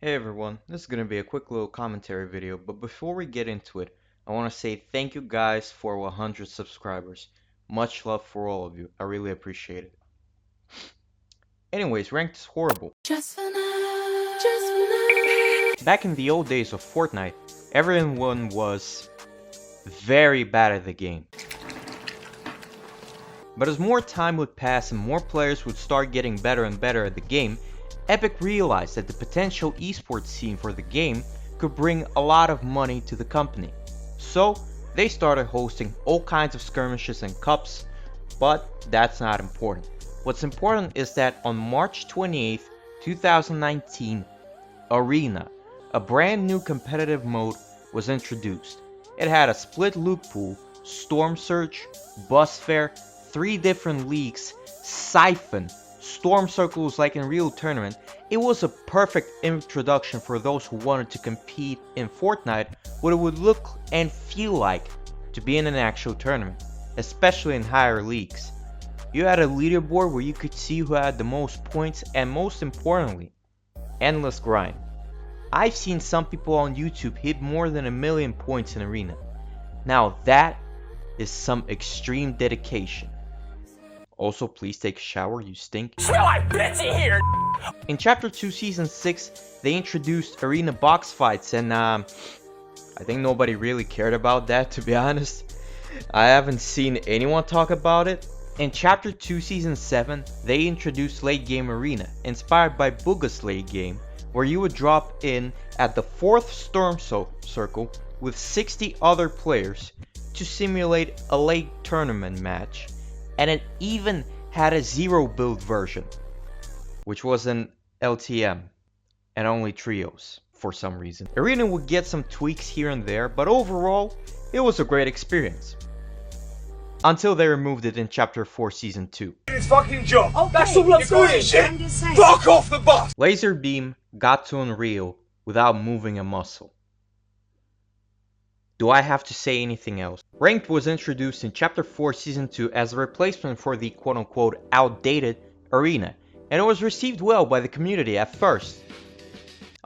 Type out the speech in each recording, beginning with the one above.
Hey everyone, this is going to be a quick little commentary video, but before we get into it, I want to say thank you guys for 100 subscribers. Much love for all of you, I really appreciate it. Anyways, ranked is horrible. Just for now, just for now. Back in the old days of Fortnite, everyone was very bad at the game. But as more time would pass and more players would start getting better and better at the game, Epic realized that the potential esports scene for the game could bring a lot of money to the company. So they started hosting all kinds of skirmishes and cups, but that's not important. What's important is that on March 28th, 2019, Arena, a brand new competitive mode, was introduced. It had a split loot pool, storm surge, bus fare, 3 different leagues, siphon, storm circles like in real tournament. It was a perfect introduction for those who wanted to compete in Fortnite what it would look and feel like to be in an actual tournament, especially in higher leagues. You had a leaderboard where you could see who had the most points and most importantly, endless grind. I've seen some people on YouTube hit more than 1,000,000 points in Arena. Now that is some extreme dedication. Also, please take a shower, you stink. Smell like bitch in here! In Chapter 2 Season 6, they introduced arena box fights and I think nobody really cared about that, to be honest. I haven't seen anyone talk about it. In Chapter 2 Season 7, they introduced late game arena, inspired by Booga's late game, where you would drop in at the 4th storm circle with 60 other players to simulate a late tournament match. And it even had a zero build version, which was an LTM and only trios for some reason. Arena would get some tweaks here and there, but overall it was a great experience. Until they removed it in Chapter 4 Season 2. His fucking job. Okay, That's all I'm doing, shit. I'm just saying. Fuck off the bus! Laser Beam got to Unreal without moving a muscle. Do I have to say anything else? Ranked was introduced in Chapter 4 Season 2 as a replacement for the quote-unquote outdated Arena, and it was received well by the community at first,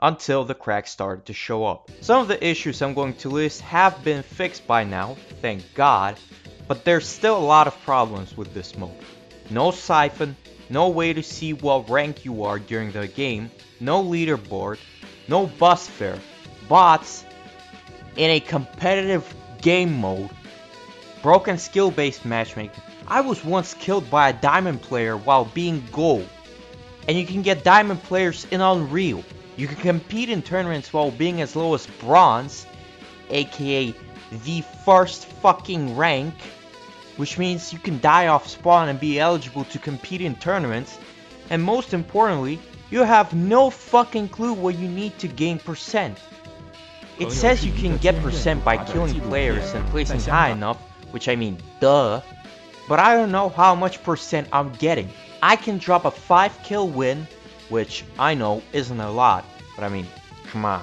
until the cracks started to show up. Some of the issues I'm going to list have been fixed by now, thank God, but there's still a lot of problems with this mode. No siphon, no way to see what rank you are during the game, no leaderboard, no bus fare, bots, in a competitive game mode, broken skill-based matchmaking. I was once killed by a diamond player while being gold, and you can get diamond players in Unreal. You can compete in tournaments while being as low as bronze, aka the first fucking rank, which means you can die off spawn and be eligible to compete in tournaments, and most importantly, you have no fucking clue what you need to gain percent. It says you can get percent by killing players and placing high enough, which I mean, duh. But I don't know how much percent I'm getting. I can drop a 5 kill win, which I know isn't a lot, but I mean, come on.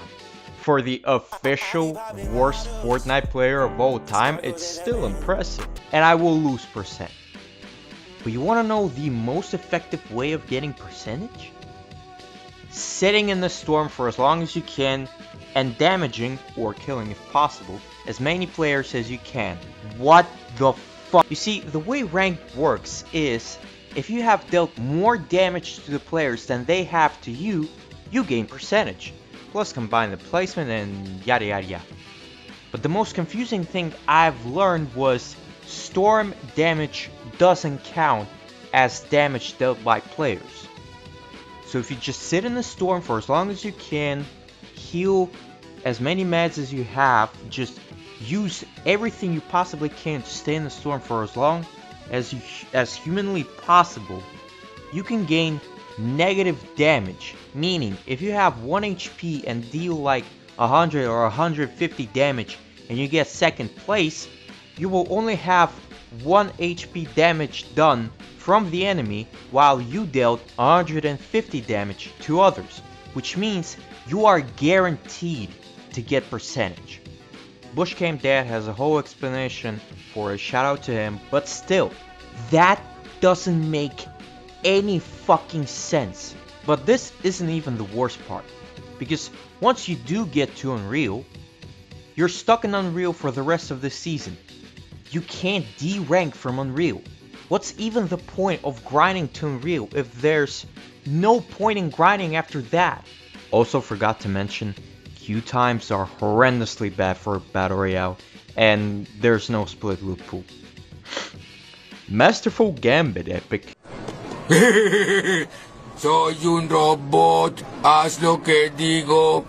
For the official worst Fortnite player of all time, it's still impressive. And I will lose percent. But you wanna know the most effective way of getting percentage? Sitting in the storm for as long as you can, and damaging, or killing if possible, as many players as you can. What the fuck? You see, the way ranked works is, if you have dealt more damage to the players than they have to you, you gain percentage. Plus combine the placement and yada yada yada. But the most confusing thing I've learned was storm damage doesn't count as damage dealt by players. So if you just sit in the storm for as long as you can, heal as many meds as you have, just use everything you possibly can to stay in the storm for as long as humanly possible, you can gain negative damage. Meaning, if you have 1 HP and deal like 100 or 150 damage and you get second place, you will only have 1 HP damage done from the enemy while you dealt 150 damage to others, which means you are guaranteed to get percentage. Bushcamp Dad has a whole explanation for it, shout out to him, but still, that doesn't make any fucking sense. But this isn't even the worst part. Because once you do get to Unreal, you're stuck in Unreal for the rest of the season. You can't de-rank from Unreal. What's even the point of grinding to Unreal if there's no point in grinding after that? Also forgot to mention, queue times are horrendously bad for Battle Royale, and there's no split loot pool. Masterful Gambit Epic. Soy un robot, haz lo que digo.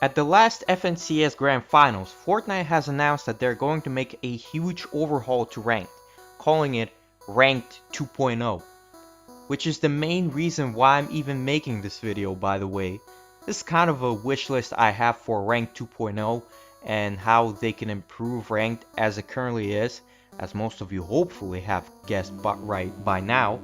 At the last FNCS Grand Finals, Fortnite has announced that they're going to make a huge overhaul to Ranked, calling it Ranked 2.0. Which is the main reason why I'm even making this video, by the way. This is kind of a wish list I have for Ranked 2.0 and how they can improve Ranked as it currently is, as most of you hopefully have guessed right by now.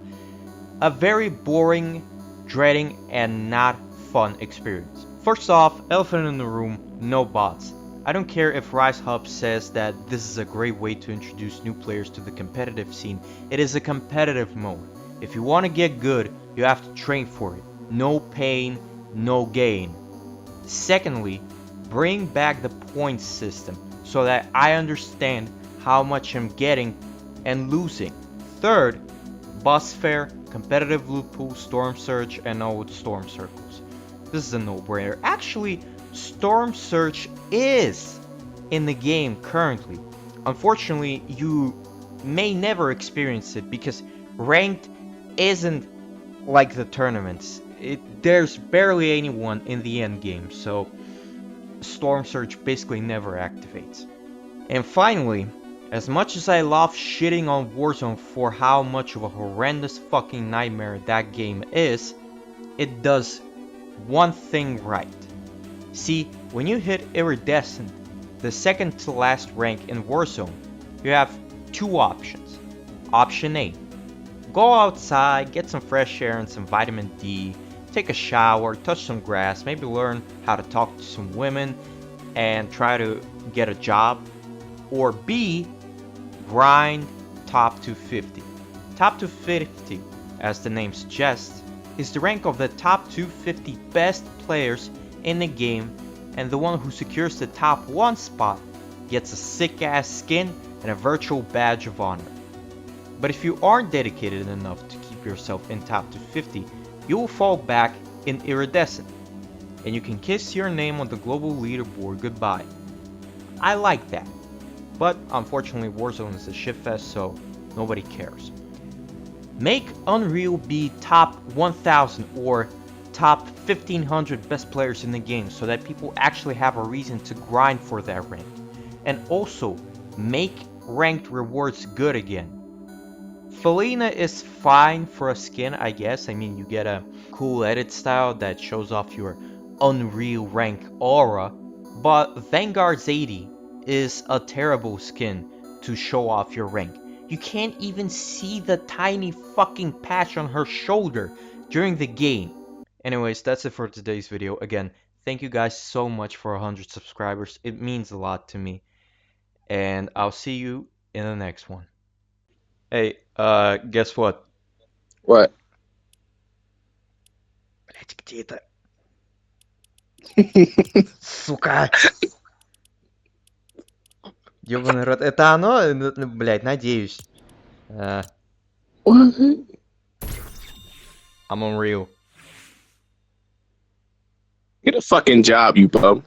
A very boring, dreading, and not fun experience. First off, elephant in the room, no bots. I don't care if Rise Hub says that this is a great way to introduce new players to the competitive scene. It is a competitive mode. If you want to get good, you have to train for it. No pain, no gain. Secondly, bring back the points system so that I understand how much I'm getting and losing. Third, bus fare, competitive loot pool, storm surge, and old storm circles. This is a no-brainer. Actually, storm surge is in the game currently. Unfortunately, you may never experience it because ranked isn't like the tournaments. There's barely anyone in the end game, so storm surge basically never activates. And finally, as much as I love shitting on Warzone for how much of a horrendous fucking nightmare that game is, it does one thing right. See, when you hit Iridescent, the second to last rank in Warzone, you have two options. Option A, go outside, get some fresh air and some vitamin D, take a shower, touch some grass, maybe learn how to talk to some women, and try to get a job. Or B, grind top 250. Top 250, as the name suggests, is the rank of the top 250 best players in the game, and the one who secures the top 1 spot gets a sick ass skin and a virtual badge of honor. But if you aren't dedicated enough to keep yourself in top 250, you will fall back in Iridescent, and you can kiss your name on the global leaderboard goodbye. I like that, but unfortunately Warzone is a shitfest, so nobody cares. Make Unreal be top 1000 or top 1500 best players in the game so that people actually have a reason to grind for that rank. And also, make ranked rewards good again. Felina is fine for a skin, I guess. I mean, you get a cool edit style that shows off your Unreal rank aura, but Vanguard's 80 is a terrible skin to show off your rank. You can't even see the tiny fucking patch on her shoulder during the game. Anyways, that's it for today's video. Again, thank you guys so much for 100 subscribers. It means a lot to me. And I'll see you in the next one. Hey, guess what? What? Блять, где это? Сука! Ёбаный рот. Это оно? Блять, надеюсь. What? I'm Unreal. Get a fucking job, you bum.